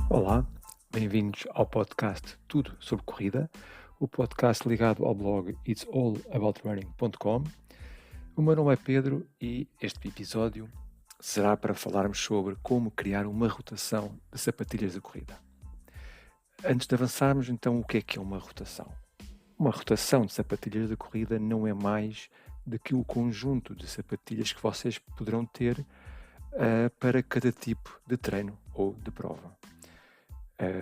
Olá, bem-vindos ao podcast Tudo sobre Corrida, o podcast ligado ao blog itsallaboutRunning.com. O meu nome é Pedro e este episódio será para falarmos sobre como criar uma rotação de sapatilhas de corrida. Antes de avançarmos, então, o que é uma rotação? Uma rotação de sapatilhas de corrida não é mais do que o conjunto de sapatilhas que vocês poderão ter para cada tipo de treino ou de prova.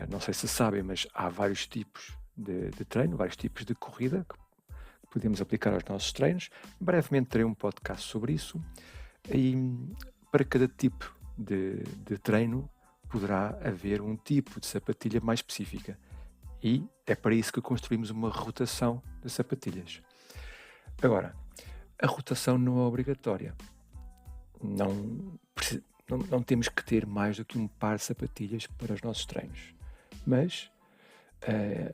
Não sei se sabem, mas há vários tipos de treino, vários tipos de corrida que podemos aplicar aos nossos treinos. Brevemente terei um podcast sobre isso. E para cada tipo de treino poderá haver um tipo de sapatilha mais específica. E é para isso que construímos uma rotação de sapatilhas. Agora, a rotação não é obrigatória. Não temos que ter mais do que um par de sapatilhas para os nossos treinos. Mas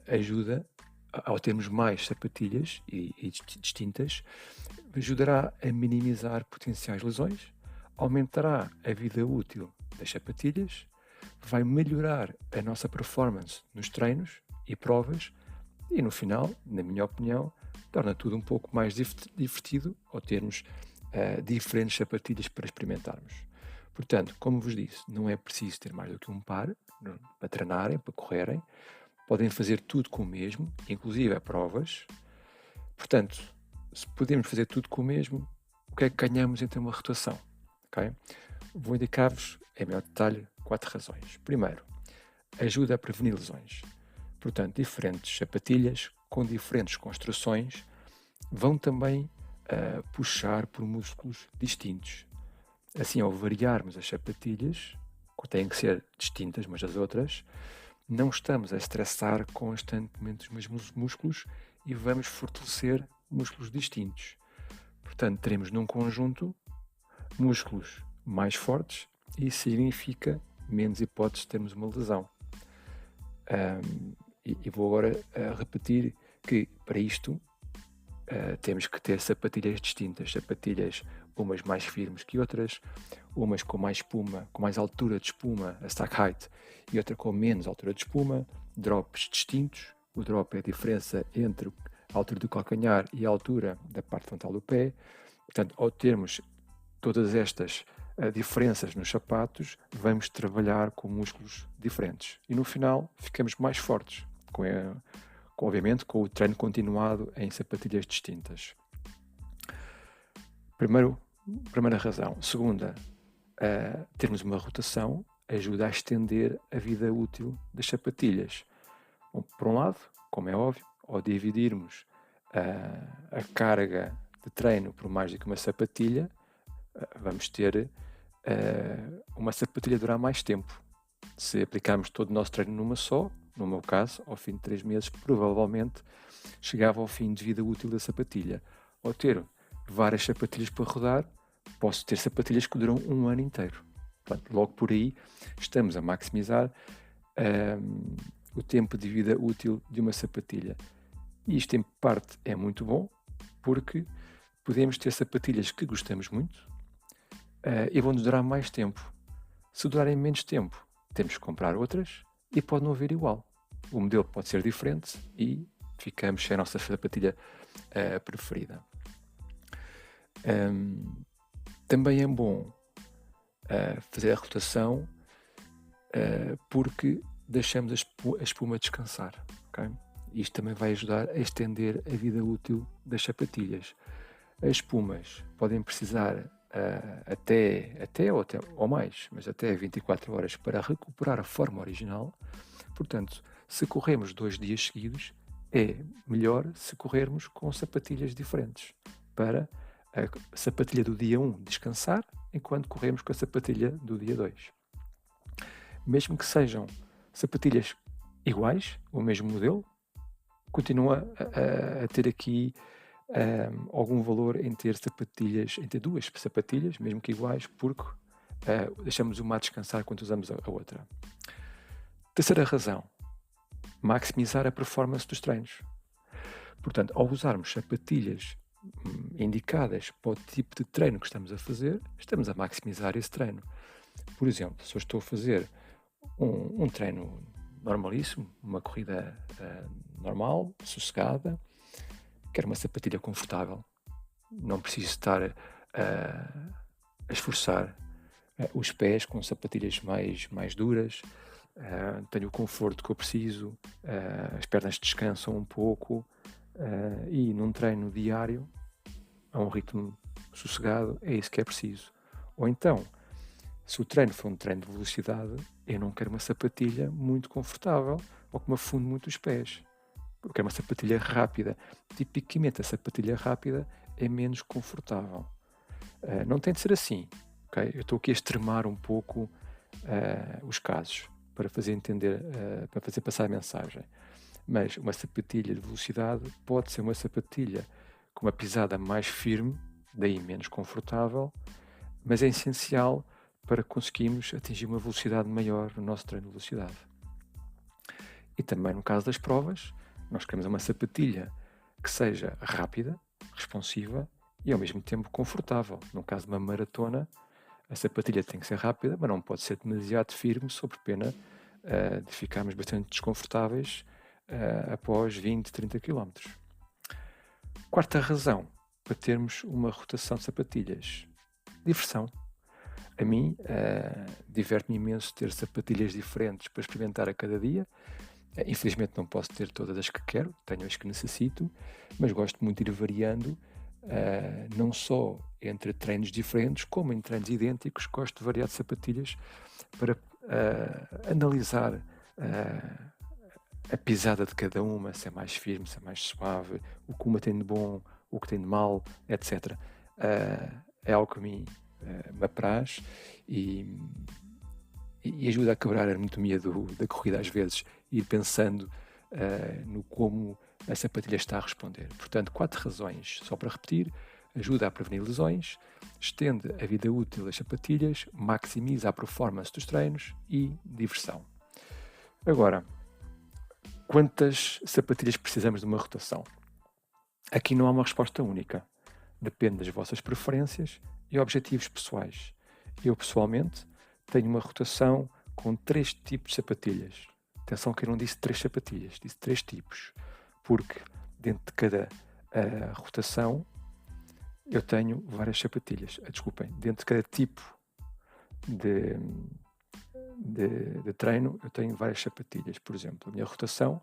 ajuda, ao termos mais sapatilhas e distintas, ajudará a minimizar potenciais lesões, aumentará a vida útil das sapatilhas, vai melhorar a nossa performance nos treinos e provas e, no final, na minha opinião, torna tudo um pouco mais divertido ao termos diferentes sapatilhas para experimentarmos. Portanto, como vos disse, não é preciso ter mais do que um par para treinarem, para correrem. Podem fazer tudo com o mesmo, inclusive a provas. Portanto, se podemos fazer tudo com o mesmo, o que é que ganhamos em ter uma rotação? Okay? Vou indicar-vos, em maior detalhe, 4 razões. Primeiro, ajuda a prevenir lesões. Portanto, diferentes sapatilhas com diferentes construções vão também puxar por músculos distintos. Assim, ao variarmos as sapatilhas, que têm que ser distintas umas das outras, não estamos a estressar constantemente os mesmos músculos e vamos fortalecer músculos distintos. Portanto, teremos num conjunto músculos mais fortes e isso significa menos hipóteses de termos uma lesão. E vou agora repetir que para isto temos que ter sapatilhas distintas, sapatilhas umas mais firmes que outras, umas com mais espuma, com mais altura de espuma, a stack height, e outra com menos altura de espuma, drops distintos. O drop é a diferença entre a altura do calcanhar e a altura da parte frontal do pé. Portanto, ao termos todas estas diferenças nos sapatos, vamos trabalhar com músculos diferentes. E no final, ficamos mais fortes, obviamente com o treino continuado em sapatilhas distintas. Primeira razão. Segunda, termos uma rotação ajuda a estender a vida útil das sapatilhas. Bom, por um lado, como é óbvio, ao dividirmos a carga de treino por mais do que uma sapatilha, vamos ter uma sapatilha durar mais tempo. Se aplicarmos todo o nosso treino numa só, no meu caso, ao fim de 3 meses, provavelmente chegava ao fim de vida útil da sapatilha. Ao ter várias sapatilhas para rodar, posso ter sapatilhas que duram um ano inteiro. Portanto, logo por aí, estamos a maximizar o tempo de vida útil de uma sapatilha. E isto, em parte, é muito bom, porque podemos ter sapatilhas que gostamos muito e vão-nos durar mais tempo. Se durarem menos tempo, temos que comprar outras e pode não haver igual. O modelo pode ser diferente e ficamos sem a nossa sapatilha preferida. Também é bom fazer a rotação porque deixamos a espuma descansar. Okay? Isto também vai ajudar a estender a vida útil das sapatilhas. As espumas podem precisar até ou mais, mas até 24 horas para recuperar a forma original. Portanto, se corremos 2 dias seguidos, é melhor se corrermos com sapatilhas diferentes, para a sapatilha do dia 1 descansar, enquanto corremos com a sapatilha do dia 2. Mesmo que sejam sapatilhas iguais, o mesmo modelo, continua a ter aqui algum valor em ter duas sapatilhas, mesmo que iguais, porque deixamos uma a descansar quando usamos a outra. Terceira razão, maximizar a performance dos treinos. Portanto, ao usarmos sapatilhas indicadas para o tipo de treino que estamos a fazer, estamos a maximizar esse treino. Por exemplo, se eu estou a fazer um treino normalíssimo, uma corrida normal, sossegada. Quero uma sapatilha confortável, não preciso estar a esforçar os pés com sapatilhas mais duras. Tenho o conforto que eu preciso, as pernas descansam um pouco e num treino diário, a um ritmo sossegado, é isso que é preciso. Ou então, se o treino for um treino de velocidade, eu não quero uma sapatilha muito confortável ou que me afunde muito os pés. Eu quero uma sapatilha rápida. Tipicamente, a sapatilha rápida é menos confortável. Não tem de ser assim, ok? Eu estou aqui a extremar um pouco os casos para fazer entender, para fazer passar a mensagem. Mas uma sapatilha de velocidade pode ser uma sapatilha com uma pisada mais firme, daí menos confortável, mas é essencial para conseguirmos atingir uma velocidade maior no nosso treino de velocidade. E também no caso das provas, nós queremos uma sapatilha que seja rápida, responsiva e ao mesmo tempo confortável. No caso de uma maratona, a sapatilha tem que ser rápida, mas não pode ser demasiado firme, sob pena de ficarmos bastante desconfortáveis após 20, 30 km. Quarta razão para termos uma rotação de sapatilhas: diversão. A mim, diverte-me imenso ter sapatilhas diferentes para experimentar a cada dia. Infelizmente não posso ter todas as que quero, tenho as que necessito, mas gosto muito de ir variando, não só entre treinos diferentes, como em treinos idênticos. Gosto de variar de sapatilhas para analisar a pisada de cada uma, se é mais firme, se é mais suave, o que uma tem de bom, o que tem de mal, etc. É algo que a mim me apraz e ajuda a quebrar a monotonia da corrida às vezes, ir pensando no como a sapatilha está a responder. Portanto, 4 razões, só para repetir: ajuda a prevenir lesões, estende a vida útil das sapatilhas, maximiza a performance dos treinos e diversão. Agora, quantas sapatilhas precisamos de uma rotação? Aqui não há uma resposta única. Depende das vossas preferências e objetivos pessoais. Eu, pessoalmente, tenho uma rotação com 3 tipos de sapatilhas. Atenção que eu não disse 3 sapatilhas, disse 3 tipos. Porque dentro de cada rotação eu tenho várias sapatilhas. Desculpem, dentro de cada tipo de treino eu tenho várias sapatilhas. Por exemplo, a minha rotação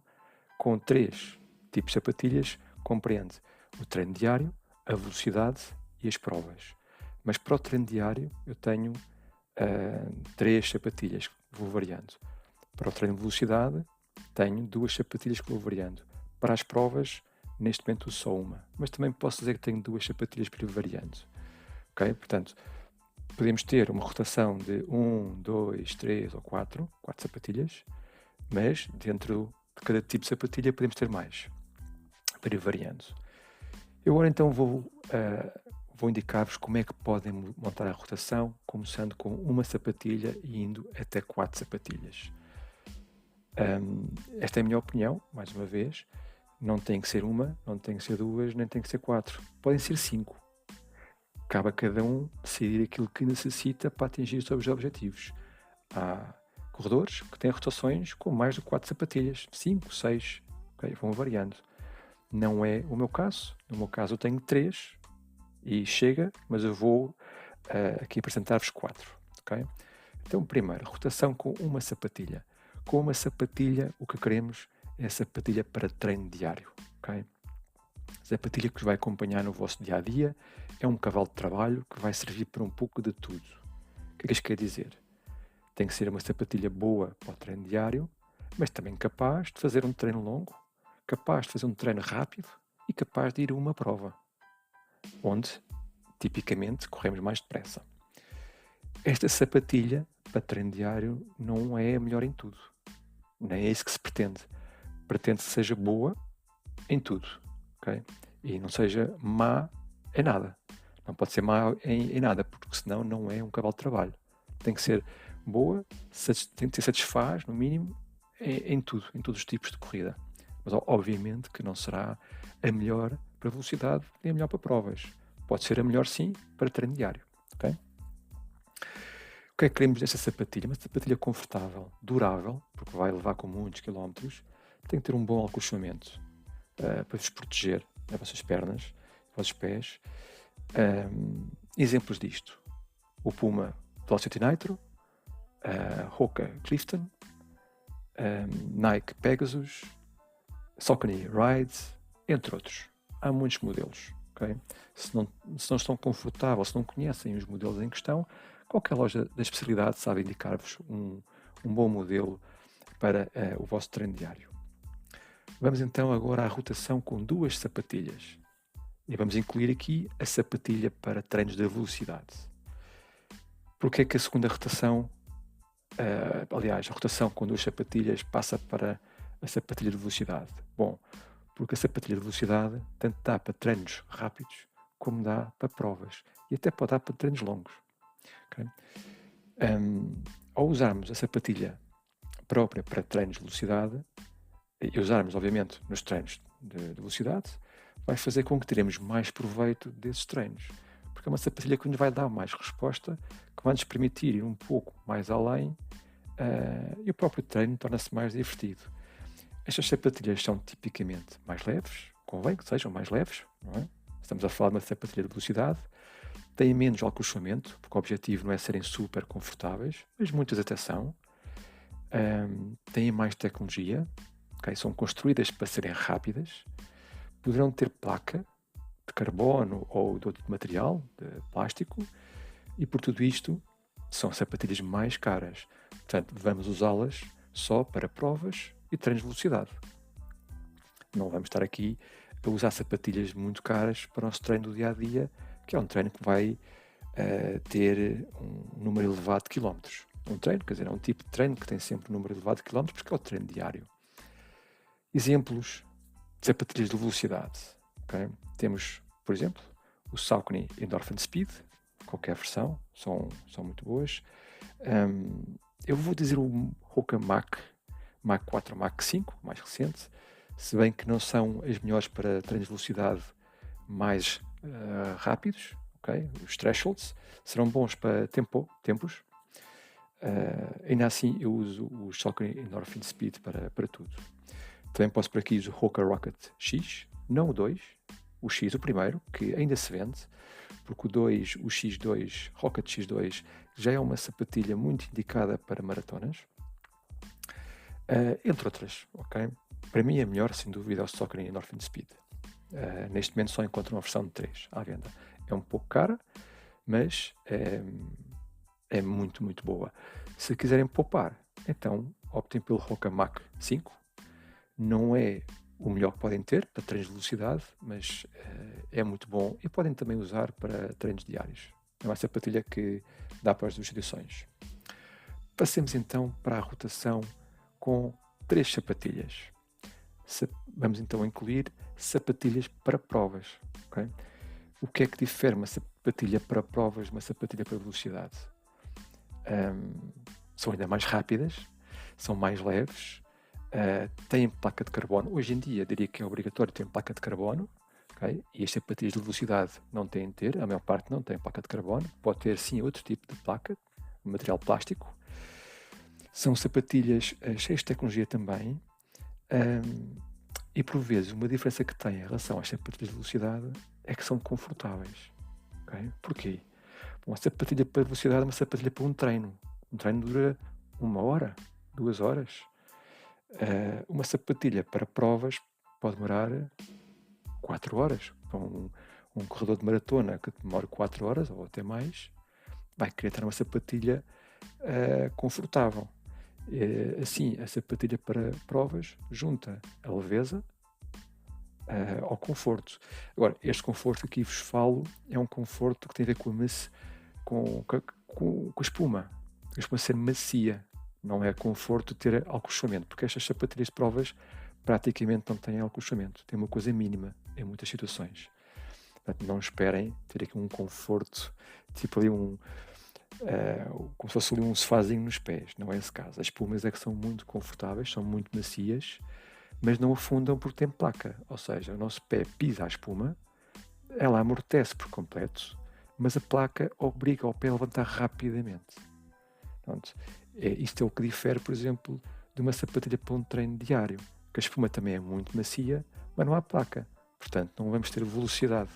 com 3 tipos de sapatilhas compreende o treino diário, a velocidade e as provas. Mas para o treino diário eu tenho 3 sapatilhas que vou variando. Para o treino de velocidade tenho 2 sapatilhas que vou variando. Para as provas, neste momento só uma. Mas também posso dizer que tenho 2 sapatilhas para ir variando. Ok? Portanto, podemos ter uma rotação de 1, 2, 3 ou 4 sapatilhas, mas dentro de cada tipo de sapatilha podemos ter mais, para ir variando. Eu agora então vou indicar-vos como é que podem montar a rotação, começando com uma sapatilha e indo até 4 sapatilhas. Esta é a minha opinião, mais uma vez. Não tem que ser uma, não tem que ser 2, nem tem que ser 4. Podem ser 5. Cabe a cada um decidir aquilo que necessita para atingir os seus objetivos. Há corredores que têm rotações com mais de 4 sapatilhas, 5, 6, okay? Vão variando. Não é o meu caso. No meu caso eu tenho 3 e chega, mas eu vou aqui apresentar-vos 4. Okay? Então, primeiro, rotação com uma sapatilha. Com uma sapatilha, o que queremos é a sapatilha para treino diário. Okay? A sapatilha que vos vai acompanhar no vosso dia-a-dia é um cavalo de trabalho que vai servir para um pouco de tudo. O que é que isto quer dizer? Tem que ser uma sapatilha boa para o treino diário, mas também capaz de fazer um treino longo, capaz de fazer um treino rápido e capaz de ir a uma prova, onde, tipicamente, corremos mais depressa. Esta sapatilha para treino diário não é a melhor em tudo. Nem é isso que se pretende. Pretende que seja boa em tudo, ok? E não seja má em nada. Não pode ser má em nada, porque senão não é um cavalo de trabalho. Tem que ser boa, tem que satisfaz, no mínimo, em tudo, em todos os tipos de corrida. Mas obviamente que não será a melhor para velocidade nem a melhor para provas. Pode ser a melhor sim para treino diário, ok? que é que queremos desta sapatilha? Uma sapatilha confortável, durável, porque vai levar com muitos quilómetros, tem que ter um bom acolchoamento para vos proteger as vossas pernas, os vossos pés. Exemplos disto: o Puma Velocity Nitro, a Hoka Clifton, Nike Pegasus, Saucony Ride, entre outros. Há muitos modelos. Okay? Se não estão confortáveis, se não conhecem os modelos em questão, qualquer loja da especialidade sabe indicar-vos um bom modelo para o vosso treino diário. Vamos então agora à rotação com duas sapatilhas. E vamos incluir aqui a sapatilha para treinos de velocidade. Porque é que a segunda rotação, aliás, a rotação com duas sapatilhas passa para a sapatilha de velocidade? Bom, porque a sapatilha de velocidade tanto dá para treinos rápidos como dá para provas e até pode dar para treinos longos. Okay? Ao usarmos a sapatilha própria para treinos de velocidade e usarmos, obviamente, nos treinos de velocidade, vai fazer com que teremos mais proveito desses treinos. Porque é uma sapatilha que nos vai dar mais resposta, que vai nos permitir ir um pouco mais além e o próprio treino torna-se mais divertido. Estas sapatilhas são tipicamente mais leves, convém que sejam mais leves, não é? Estamos a falar de uma sapatilha de velocidade, têm menos acolchoamento, porque o objetivo não é serem super confortáveis, mas muitas até são. Têm mais tecnologia, okay? São construídas para serem rápidas, poderão ter placa de carbono ou de outro material, de plástico, e por tudo isto são sapatilhas mais caras. Portanto, vamos usá-las só para provas e treinos de velocidade. Não vamos estar aqui a usar sapatilhas muito caras para o nosso treino do dia-a-dia, que é um treino que vai ter um número elevado de quilómetros. Um treino, quer dizer, é um tipo de treino que tem sempre um número elevado de quilómetros, porque é o treino diário. Exemplos de sapatilhas de velocidade. Okay? Temos, por exemplo, o Saucony Endorphin Speed, qualquer versão, são muito boas. Eu vou dizer o Hoka Mach 4, Mach 5, mais recente, se bem que não são as melhores para treinos de velocidade mais rápidos, okay? Os thresholds serão bons para tempos. Ainda assim, eu uso o Saucony Endorphin Speed para tudo. Também posso por aqui usar o Hoka Rocket X, não o 2, o X, o primeiro, que ainda se vende, porque o 2, o X2, Rocket X2, já é uma sapatilha muito indicada para maratonas, entre outras, ok? Para mim a melhor, sem dúvida, é o Saucony Endorphin Speed. Neste momento só encontro uma versão de 3 à venda. É um pouco cara, mas é muito, muito boa. Se quiserem poupar, então optem pelo Hoka Mach 5. Não é o melhor que podem ter para treinos de velocidade, mas é muito bom e podem também usar para treinos diários. É uma sapatilha que dá para as duas situações. Passemos então para a rotação com 3 sapatilhas. Vamos então incluir sapatilhas para provas. Okay? O que é que difere uma sapatilha para provas de uma sapatilha para velocidade? São ainda mais rápidas, são mais leves, têm placa de carbono. Hoje em dia diria que é obrigatório ter placa de carbono, okay? E as sapatilhas de velocidade não têm de ter, a maior parte não tem placa de carbono, pode ter sim outro tipo de placa, material plástico. São sapatilhas cheias de tecnologia também, e por vezes uma diferença que tem em relação às sapatilhas de velocidade é que são confortáveis. Okay? Porquê? Uma sapatilha para velocidade é uma sapatilha para um treino. Um treino dura 1 hora, 2 horas. Uma sapatilha para provas pode demorar 4 horas. Para um corredor de maratona que demora 4 horas ou até mais, vai querer ter uma sapatilha confortável. Assim, a sapatilha para provas junta a leveza ao conforto. Agora, este conforto que aqui vos falo é um conforto que tem a ver com a espuma. A espuma ser macia. Não é conforto ter acolchoamento, porque estas sapatilhas de provas praticamente não têm acolchoamento. Tem uma coisa mínima em muitas situações. Portanto, não esperem ter aqui um conforto, tipo ali como se fosse ali um sofazinho nos pés. Não é esse caso. As espumas é que são muito confortáveis, são muito macias, mas não afundam porque tem placa. Ou seja, o nosso pé pisa a espuma, ela amortece por completo, mas a placa obriga o pé a levantar rapidamente. Pronto. Isto é o que difere, por exemplo, de uma sapatilha para um treino diário, que a espuma também é muito macia, mas não há placa. Portanto, não vamos ter velocidade.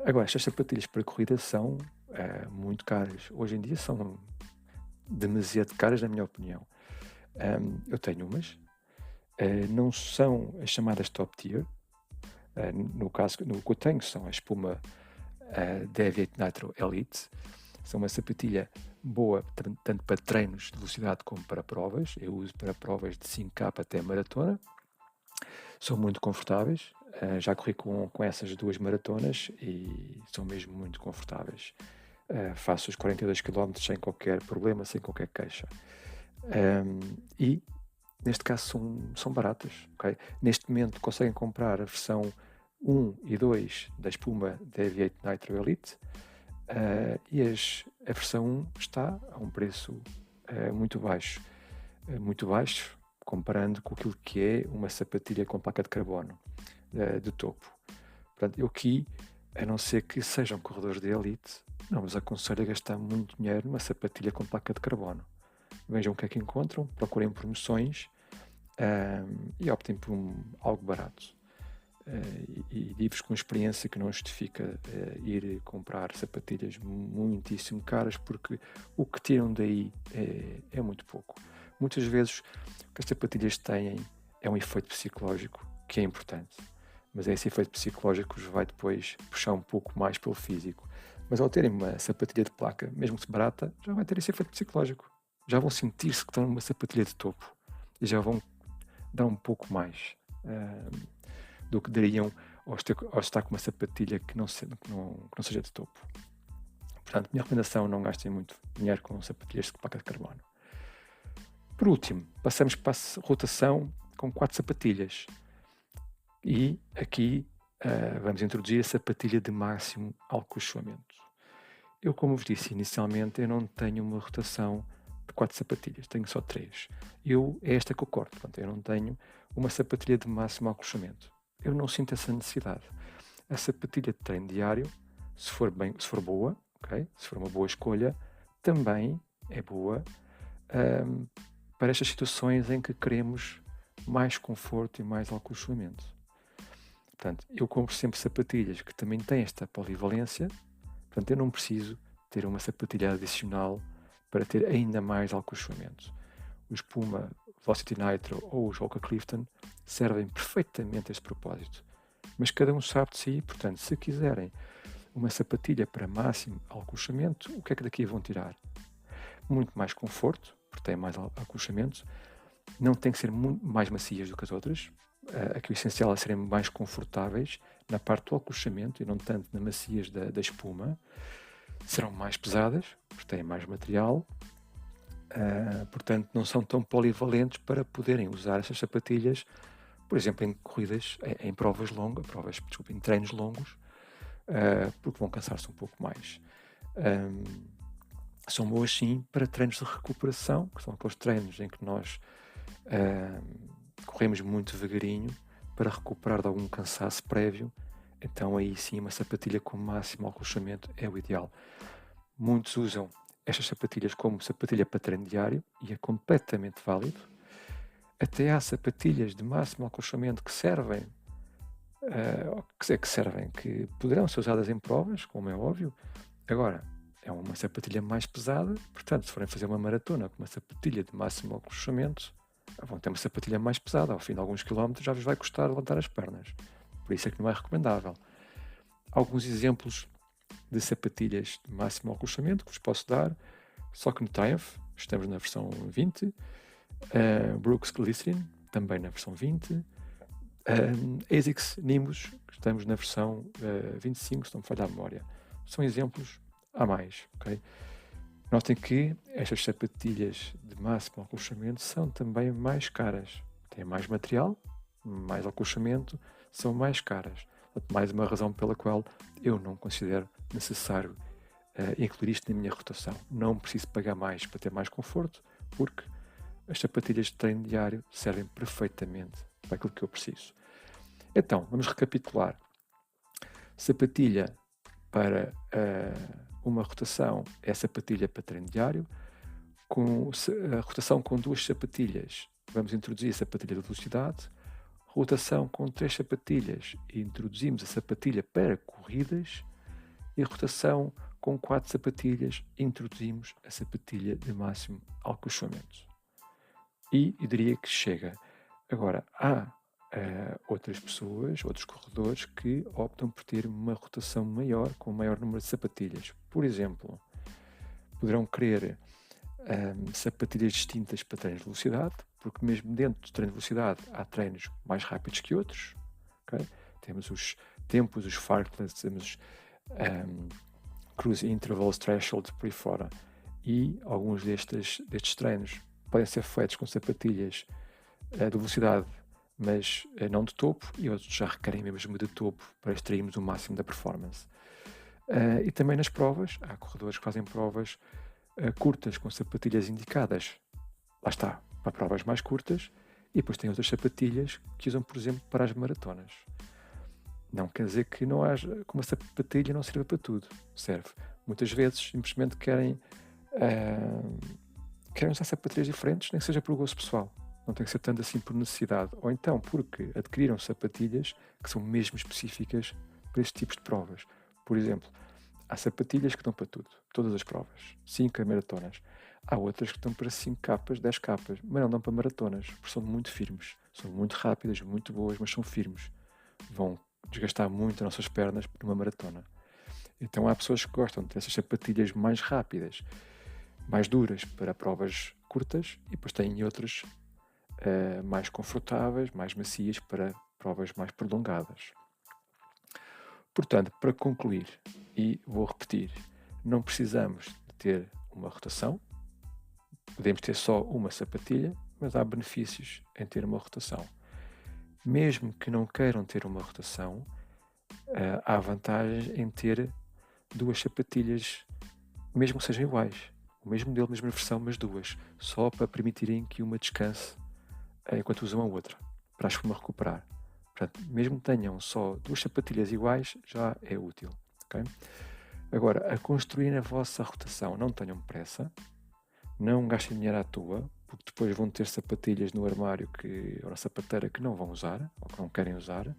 Agora, estas sapatilhas para corrida são muito caras. Hoje em dia são demasiado caras, na minha opinião. Eu tenho umas. Não são as chamadas top tier. No caso, no que eu tenho são a espuma Deviate Nitro Elite. São uma sapatilha boa tanto para treinos de velocidade como para provas. Eu uso para provas de 5K até maratona. São muito confortáveis. Já corri com essas 2 maratonas e são mesmo muito confortáveis. Faço os 42 km sem qualquer problema, sem qualquer queixa. E neste caso são baratas. Okay? Neste momento conseguem comprar a versão 1 e 2 da espuma Deviate Nitro Elite. E a versão 1 está a um preço muito baixo. Muito baixo, comparando com aquilo que é uma sapatilha com placa de carbono de topo. Portanto, eu aqui, a não ser que sejam corredores de elite, não vos aconselho a gastar muito dinheiro numa sapatilha com placa de carbono. Vejam o que é que encontram, procurem promoções e optem por algo barato. E digo-vos com experiência que não justifica ir comprar sapatilhas muitíssimo caras, porque o que tiram daí é muito pouco. Muitas vezes o que as sapatilhas têm é um efeito psicológico que é importante, mas esse efeito psicológico os vai depois puxar um pouco mais pelo físico. Mas ao terem uma sapatilha de placa, mesmo que barata, já vai ter esse efeito psicológico. Já vão sentir-se que estão numa sapatilha de topo e já vão dar um pouco mais do que dariam ao estar com uma sapatilha que não seja de topo. Portanto, minha recomendação: não gastem muito dinheiro com sapatilhas de placa de carbono. Por último, passamos para a rotação com 4 sapatilhas. E aqui vamos introduzir a sapatilha de máximo acolchoamento. Eu, como vos disse inicialmente, eu não tenho uma rotação de 4 sapatilhas, tenho só 3. É esta que eu corto, portanto, eu não tenho uma sapatilha de máximo acolchoamento. Eu não sinto essa necessidade. A sapatilha de treino diário, se for boa, okay? Se for uma boa escolha, também é boa para estas situações em que queremos mais conforto e mais acolchoamento. Portanto, eu compro sempre sapatilhas que também têm esta polivalência. Portanto, eu não preciso ter uma sapatilha adicional para ter ainda mais acolchoamento. Os Puma Velocity Nitro ou os Hoka Clifton servem perfeitamente a este propósito. Mas cada um sabe de si, portanto, se quiserem uma sapatilha para máximo acolchamento, o que é que daqui vão tirar? Muito mais conforto, porque tem mais acolchamento. Não tem que ser muito mais macias do que as outras. Aqui o essencial é serem mais confortáveis na parte do acolchamento e não tanto na maciez da espuma. Serão mais pesadas, porque têm mais material. Portanto, não são tão polivalentes para poderem usar estas sapatilhas, por exemplo, em corridas, em provas longas, em treinos longos, porque vão cansar-se um pouco mais. São boas sim para treinos de recuperação, que são aqueles treinos em que nós corremos muito devagarinho para recuperar de algum cansaço prévio. Então aí sim uma sapatilha com máximo acolchamento é o ideal. Muitos usam estas sapatilhas como sapatilha para treino diário e é completamente válido. Até há sapatilhas de máximo acolchamento que servem, que poderão ser usadas em provas, como é óbvio. Agora, é uma sapatilha mais pesada, portanto, se forem fazer uma maratona com uma sapatilha de máximo acolchamento, vão ter uma sapatilha mais pesada. Ao fim de alguns quilómetros já vos vai custar levantar as pernas. Por isso é que não é recomendável. Alguns exemplos de sapatilhas de máximo acolchamento que vos posso dar: Saucony Triumph, estamos na versão 20, Brooks Glycerin, também na versão 20, ASICS Nimbus, estamos na versão 25, se não me falha a memória. São exemplos a mais, ok? Notem que estas sapatilhas de máximo acolchamento são também mais caras. Têm mais material, mais acolchamento, são mais caras. Mais uma razão pela qual eu não considero necessário incluir isto na minha rotação. Não preciso pagar mais para ter mais conforto, porque as sapatilhas de treino diário servem perfeitamente para aquilo que eu preciso. Então, vamos recapitular. Sapatilha para uma rotação é sapatilha para treino diário, com a rotação com 2 sapatilhas, vamos introduzir a sapatilha de velocidade, rotação com 3 sapatilhas, introduzimos a sapatilha para corridas, e rotação com 4 sapatilhas, introduzimos a sapatilha de máximo acolchoamento. E eu diria que chega. Agora, há outras pessoas, outros corredores, que optam por ter uma rotação maior, com um maior número de sapatilhas. Por exemplo, poderão querer sapatilhas distintas para treinos de velocidade, porque mesmo dentro do treino de velocidade há treinos mais rápidos que outros. Okay? Temos os tempos, os fartleks, temos cruise intervals, threshold, por aí fora. E alguns destes treinos podem ser feitos com sapatilhas de velocidade, mas não de topo, e outros já requerem mesmo de topo para extrairmos o máximo da performance. E também nas provas, há corredores que fazem provas curtas com sapatilhas indicadas. Lá está, para provas mais curtas, e depois tem outras sapatilhas que usam, por exemplo, para as maratonas. Não quer dizer que não haja, que uma sapatilha não sirva para tudo. Serve. Muitas vezes simplesmente querem usar sapatilhas diferentes, nem que seja por gosto pessoal. Não tem que ser tanto assim por necessidade. Ou então porque adquiriram sapatilhas que são mesmo específicas para estes tipos de provas. Por exemplo, há sapatilhas que dão para tudo, todas as provas, 5 maratonas. Há outras que estão para 5 capas, 10 capas, mas não dão para maratonas, porque são muito firmes, são muito rápidas, muito boas, mas são firmes. Vão desgastar muito as nossas pernas numa maratona. Então há pessoas que gostam dessas sapatilhas mais rápidas, mais duras para provas curtas, e depois têm outras mais confortáveis, mais macias para provas mais prolongadas. Portanto, para concluir, e vou repetir, não precisamos de ter uma rotação, podemos ter só uma sapatilha, mas há benefícios em ter uma rotação. Mesmo que não queiram ter uma rotação, há vantagens em ter 2 sapatilhas, mesmo que sejam iguais, o mesmo modelo, a mesma versão, mas 2, só para permitirem que uma descanse enquanto usam a outra, para a espuma recuperar. Portanto, mesmo que tenham só 2 sapatilhas iguais, já é útil. Okay? Agora, a construir a vossa rotação, não tenham pressa, não gastem dinheiro à toa, porque depois vão ter sapatilhas no armário ou na sapateira que não vão usar, ou que não querem usar.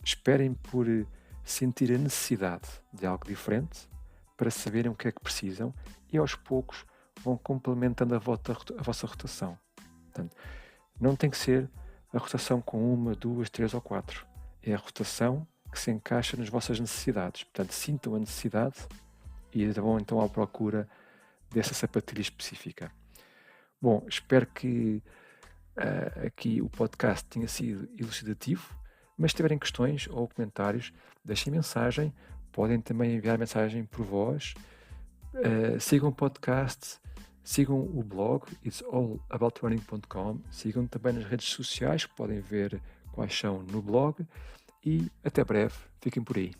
Esperem por sentir a necessidade de algo diferente, para saberem o que é que precisam, e aos poucos vão complementando a vossa rotação. Portanto, não tem que ser a rotação com 1, 2, 3 ou 4. É a rotação que se encaixa nas vossas necessidades. Portanto, sintam a necessidade e vão então à procura dessa sapatilha específica. Bom, espero que aqui o podcast tenha sido elucidativo, mas se tiverem questões ou comentários, deixem mensagem. Podem também enviar mensagem por voz. Sigam o podcast, sigam o blog it'sallaboutRunning.com, sigam também nas redes sociais, podem ver quais são no blog, e até breve, fiquem por aí.